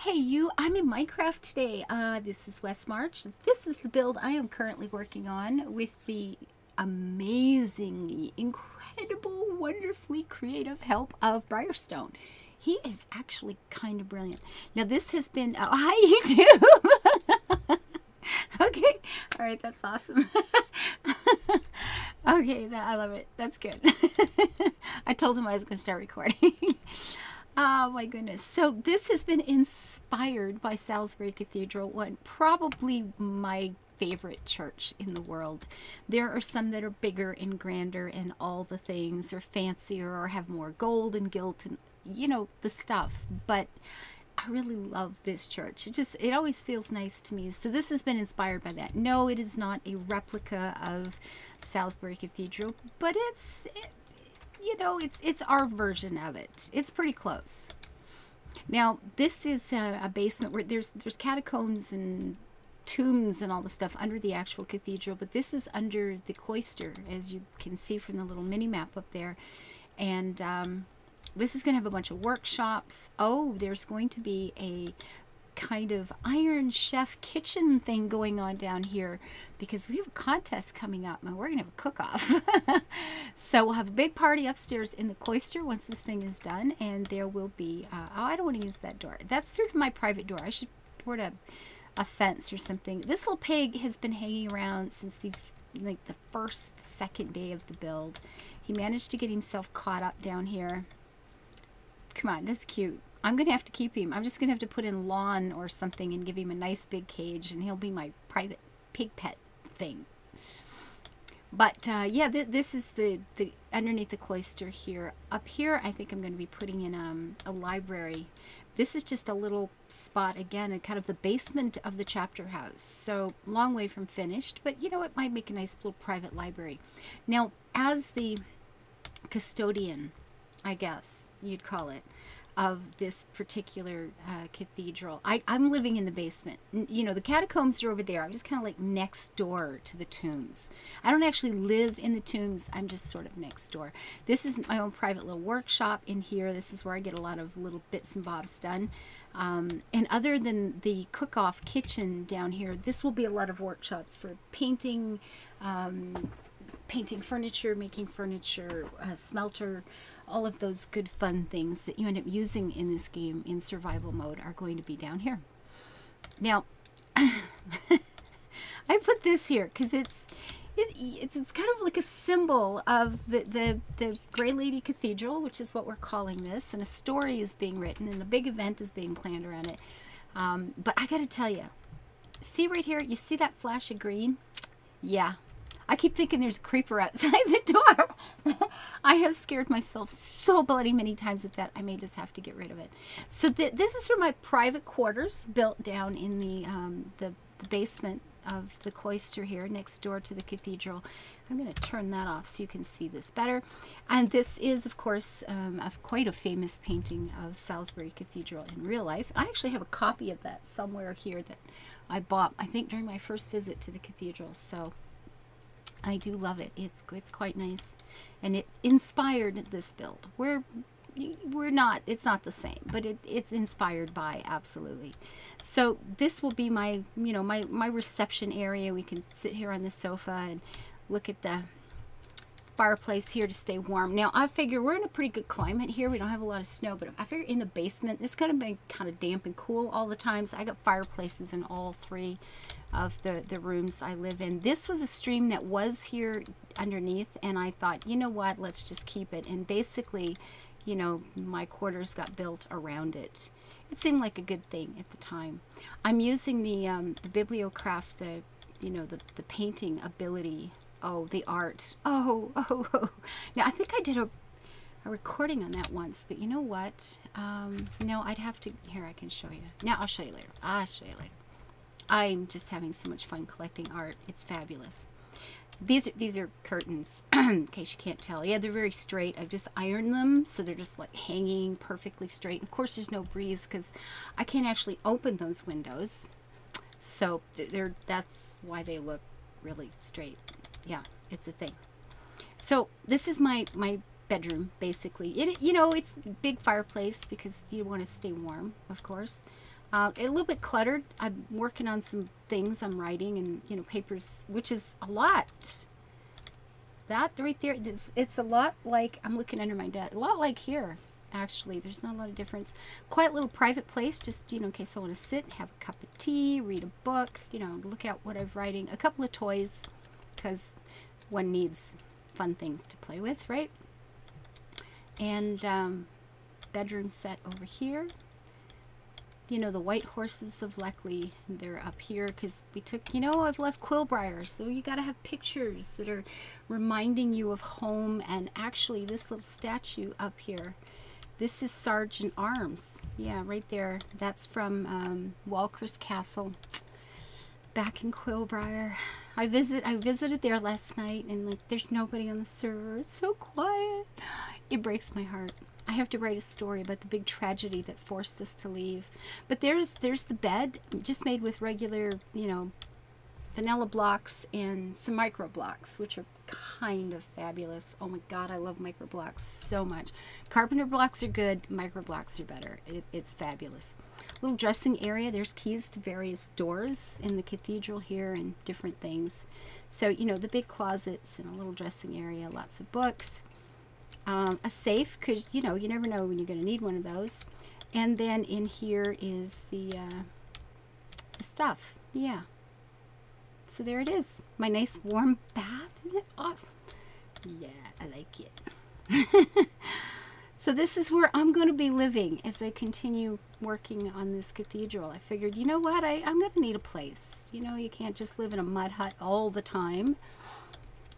Hey you, I'm in Minecraft today. This is West March. This is the build I am currently working on with the amazingly, incredible, wonderfully creative help of Briarstone. He is actually kind of brilliant. Now this has been, oh hi YouTube! Okay, all right, that's awesome. Okay, I love it. That's good. I told him I was going to start recording. Oh my goodness. So this has been inspired by Salisbury Cathedral, probably my favorite church in the world. There are some that are bigger and grander and all the things, or fancier, or have more gold and gilt and, you know, the stuff. But I really love this church. It always feels nice to me. So this has been inspired by that. No, it is not a replica of Salisbury Cathedral, but you know, it's our version of it. It's pretty close. Now, this is a basement where there's catacombs and tombs and all the stuff under the actual cathedral, but this is under the cloister, as you can see from the little mini map up there. And this is going to have a bunch of workshops. Oh, there's going to be a kind of Iron Chef kitchen thing going on down here because we have a contest coming up and we're gonna have a cook-off. So we'll have a big party upstairs in the cloister once this thing is done, and there will be oh, I don't want to use that door. That's sort of my private door. I should put a fence or something. This little pig has been hanging around since the second day of the build. He managed to get himself caught up down here. Come on, that's cute. I'm going to have to keep him. I'm just going to have to put in lawn or something and give him a nice big cage, and he'll be my private pig pet thing. But yeah, this is the underneath the cloister here. Up here, I think I'm going to be putting in a library. This is just a little spot, again, in kind of the basement of the chapter house. So long way from finished, but you know, it might make a nice little private library. Now, as the custodian, I guess you'd call it, of this particular cathedral. I'm living in the basement. You know, the catacombs are over there. I'm just kind of like next door to the tombs. I don't actually live in the tombs. I'm just sort of next door. This is my own private little workshop in here. This is where I get a lot of little bits and bobs done. And other than the cook-off kitchen down here, this will be a lot of workshops for painting, painting furniture, making furniture, smelter, all of those good fun things that you end up using in this game in survival mode are going to be down here. Now, I put this here because it's kind of like a symbol of the Grey Lady Cathedral, which is what we're calling this, and a story is being written and a big event is being planned around it. But I got to tell you, see right here, you see that flash of green? Yeah. I keep thinking there's a creeper outside the door. I have scared myself so bloody many times with that. I may just have to get rid of it. So this is for my private quarters built down in the basement of the cloister here next door to the cathedral. I'm going to turn that off so you can see this better. And this is, of course, quite a famous painting of Salisbury Cathedral in real life. I actually have a copy of that somewhere here that I bought, I think, during my first visit to the cathedral. So I do love it. It's quite nice, and it inspired this build. It's not the same, but it's inspired by, absolutely. So this will be my, you know, my reception area. We can sit here on the sofa and look at the fireplace here to stay warm. Now I figure we're in a pretty good climate here. We don't have a lot of snow, but I figure in the basement it's gonna be kind of damp and cool all the time. So I got fireplaces in all three of the rooms I live in. This was a stream that was here underneath, and I thought, you know what, let's just keep it. And basically, you know, my quarters got built around it. It seemed like a good thing at the time. I'm using the bibliocraft, the painting ability. Oh, the art. Oh. Now, I think I did a recording on that once, but you know what? No, I'd have to, here, I can show you. Now, I'll show you later. I'm just having so much fun collecting art. It's fabulous. These are curtains, in case you can't tell. Yeah, they're very straight. I've just ironed them, so they're just like hanging perfectly straight. Of course, there's no breeze because I can't actually open those windows. So that's why they look really straight. Yeah, it's a thing. So this is my bedroom, basically. You know, it's a big fireplace because you want to stay warm, of course. A little bit cluttered. I'm working on some things I'm writing and, you know, papers, which is a lot. That right there, it's a lot like, I'm looking under my desk, a lot like here, actually. There's not a lot of difference. Quiet little private place, just, you know, in case I want to sit, have a cup of tea, read a book, you know, look at what I'm writing. A couple of toys, because one needs fun things to play with, right? And bedroom set over here. You know, the white horses of Leckley, they're up here because we took, you know, I've left Quillbriar, so you got to have pictures that are reminding you of home. And actually this little statue up here, this is Sergeant Arms. Yeah, right there. That's from Walker's Castle back in Quillbriar. I visited there last night, and like, there's nobody on the server. It's so quiet. It breaks my heart. I have to write a story about the big tragedy that forced us to leave. But there's the bed, just made with regular, you know, vanilla blocks and some micro blocks, which are kind of fabulous. Oh my God, I love micro blocks so much. Carpenter blocks are good, micro blocks are better. It's fabulous. Little dressing area. There's keys to various doors in the cathedral here and different things. So, you know, the big closets and a little dressing area, lots of books. A safe, because, you know, you never know when you're going to need one of those. And then in here is the stuff. Yeah. So there it is. My nice warm bath. Isn't it awesome? Yeah, I like it. So this is where I'm going to be living as I continue working on this cathedral. I figured, you know what? I'm going to need a place. You know, you can't just live in a mud hut all the time.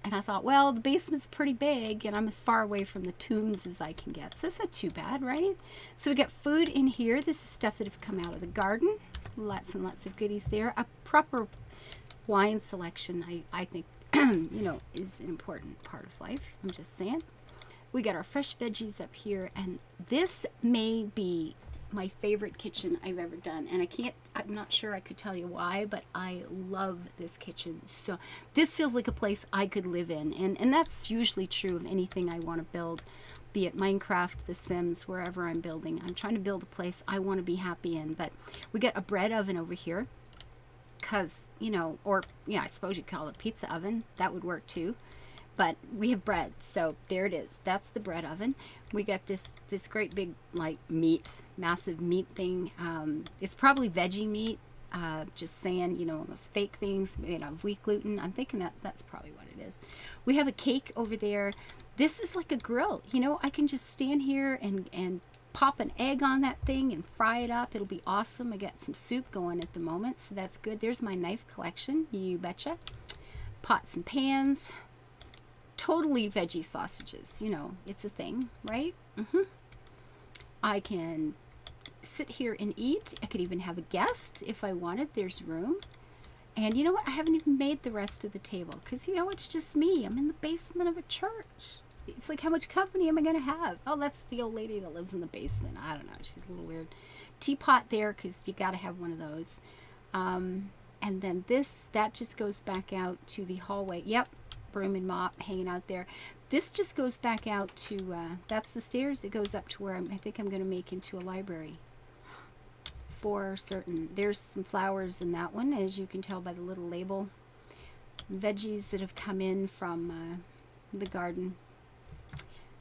And I thought, well, the basement's pretty big, and I'm as far away from the tombs as I can get. So that's not too bad, right? So we got food in here. This is stuff that have come out of the garden. Lots and lots of goodies there. A proper wine selection, I think, you know, is an important part of life. I'm just saying. We got our fresh veggies up here, and this may be my favorite kitchen I've ever done, and I'm not sure I could tell you why, but I love this kitchen. So this feels like a place I could live in, and that's usually true of anything I want to build, be it Minecraft, The Sims, wherever I'm building. I'm trying to build a place I want to be happy in. But we got a bread oven over here, because, you know, or yeah, I suppose you call it a pizza oven. That would work too. But we have bread, so there it is. That's the bread oven. We got this great big, like, massive meat thing. It's probably veggie meat. Just saying, you know, those fake things made of wheat gluten. I'm thinking that's probably what it is. We have a cake over there. This is like a grill. You know, I can just stand here and pop an egg on that thing and fry it up. It'll be awesome. I got some soup going at the moment, so that's good. There's my knife collection, you betcha. Pots and pans. Totally veggie sausages, you know, it's a thing, right? I can sit here and eat. I could even have a guest if I wanted. There's room. And you know what? I haven't even made the rest of the table because, you know, it's just me. I'm in the basement of a church. It's like, how much company am I going to have? Oh, that's the old lady that lives in the basement. I don't know. She's a little weird. Teapot there because you got to have one of those. And then that just goes back out to the hallway. Yep. Broom and mop hanging out there. This just goes back out to that's the stairs that goes up to where I think I'm going to make into a library for certain. There's some flowers in that one, as you can tell by the little label. Veggies that have come in from the garden.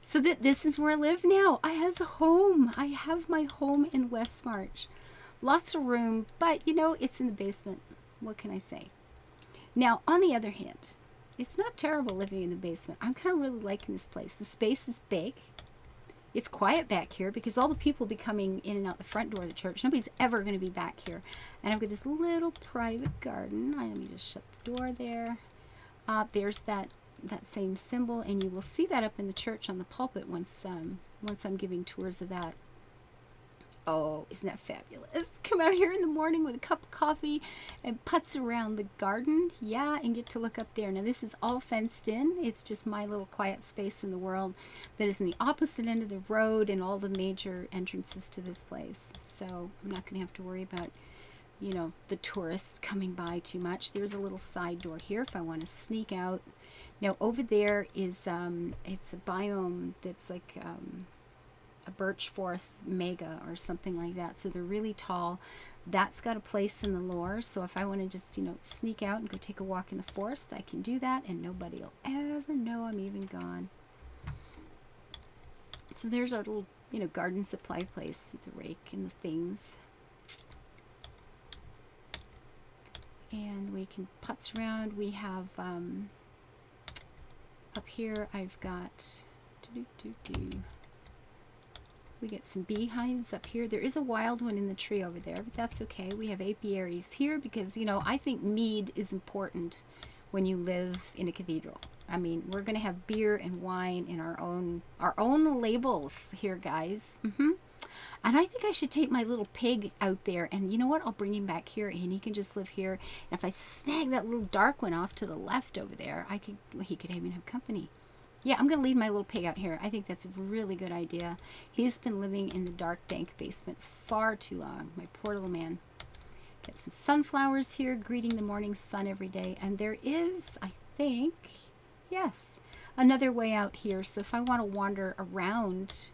So this is where I live now. I have a home. I have my home in West March. Lots of room, but you know, it's in the basement. What can I say? Now, on the other hand, it's not terrible living in the basement. I'm kind of really liking this place. The space is big. It's quiet back here because all the people will be coming in and out the front door of the church. Nobody's ever going to be back here. And I've got this little private garden. Let me just shut the door there. There's that same symbol, and you will see that up in the church on the pulpit once I'm giving tours of that. Oh, isn't that fabulous? Come out here in the morning with a cup of coffee and putz around the garden. Yeah, and get to look up there. Now, this is all fenced in. It's just my little quiet space in the world that is in the opposite end of the road and all the major entrances to this place. So I'm not going to have to worry about, you know, the tourists coming by too much. There's a little side door here if I want to sneak out. Now, over there is, it's a biome that's like, a birch forest mega or something like that. So they're really tall. That's got a place in the lore. So if I want to just, you know, sneak out and go take a walk in the forest, I can do that and nobody will ever know I'm even gone. So there's our little, you know, garden supply place with the rake and the things. And we can putz around. We have up here I've got we get some beehives up here. There is a wild one in the tree over there, but that's okay. We have apiaries here because, you know, I think mead is important when you live in a cathedral. I mean, we're going to have beer and wine in our own labels here, guys. And I think I should take my little pig out there, and you know what? I'll bring him back here, and he can just live here. And if I snag that little dark one off to the left over there, he could even have company. Yeah, I'm going to leave my little pig out here. I think that's a really good idea. He's been living in the dark, dank basement far too long. My poor little man. Get some sunflowers here, greeting the morning sun every day. And there is, I think, yes, another way out here. So if I want to wander around,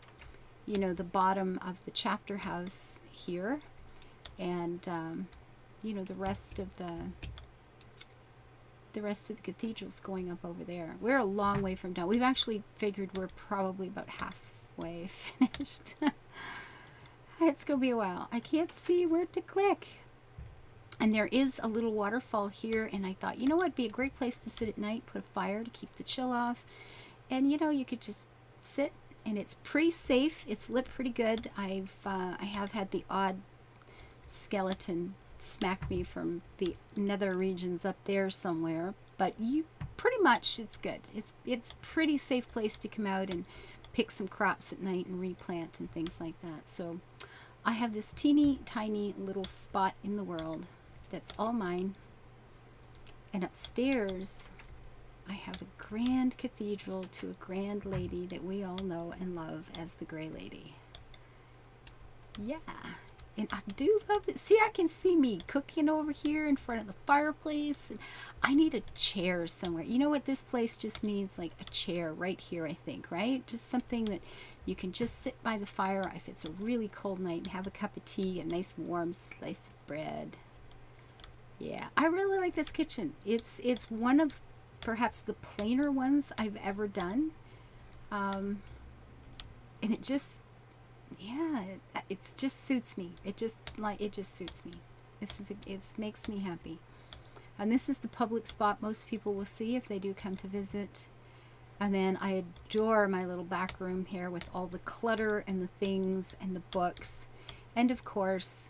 you know, the bottom of the chapter house here, and you know, the rest of the cathedral's going up over there. We're a long way from done. We've actually figured we're probably about halfway finished. It's gonna be a while. I can't see where to click. And there is a little waterfall here, and I thought, you know what, it'd be a great place to sit at night, put a fire to keep the chill off, and you know, you could just sit. And it's pretty safe. It's lit pretty good. I have had the odd skeleton smack me from the nether regions up there somewhere, but you pretty much, it's good. It's pretty safe place to come out and pick some crops at night and replant and things like that. So I have this teeny tiny little spot in the world that's all mine. And upstairs I have a grand cathedral to a grand lady that we all know and love as the Grey Lady. Yeah, and I do love it. See, I can see me cooking over here in front of the fireplace. And I need a chair somewhere. You know what? This place just needs like a chair right here, I think, right? Just something that you can just sit by the fire if it's a really cold night and have a cup of tea, a nice warm slice of bread. Yeah, I really like this kitchen. It's one of perhaps the plainer ones I've ever done, and it just, yeah, it just suits me. It just suits me. It makes me happy. And this is the public spot most people will see if they do come to visit. And then I adore my little back room here with all the clutter and the things and the books, and of course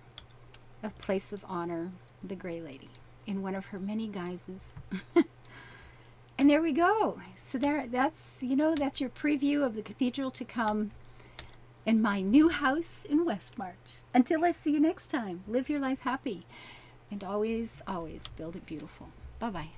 a place of honor, the Grey Lady in one of her many guises. And there we go. So that's, you know, that's your preview of the cathedral to come in my new house in Westmarch. Until I see you next time, live your life happy and always, always build it beautiful. Bye-bye.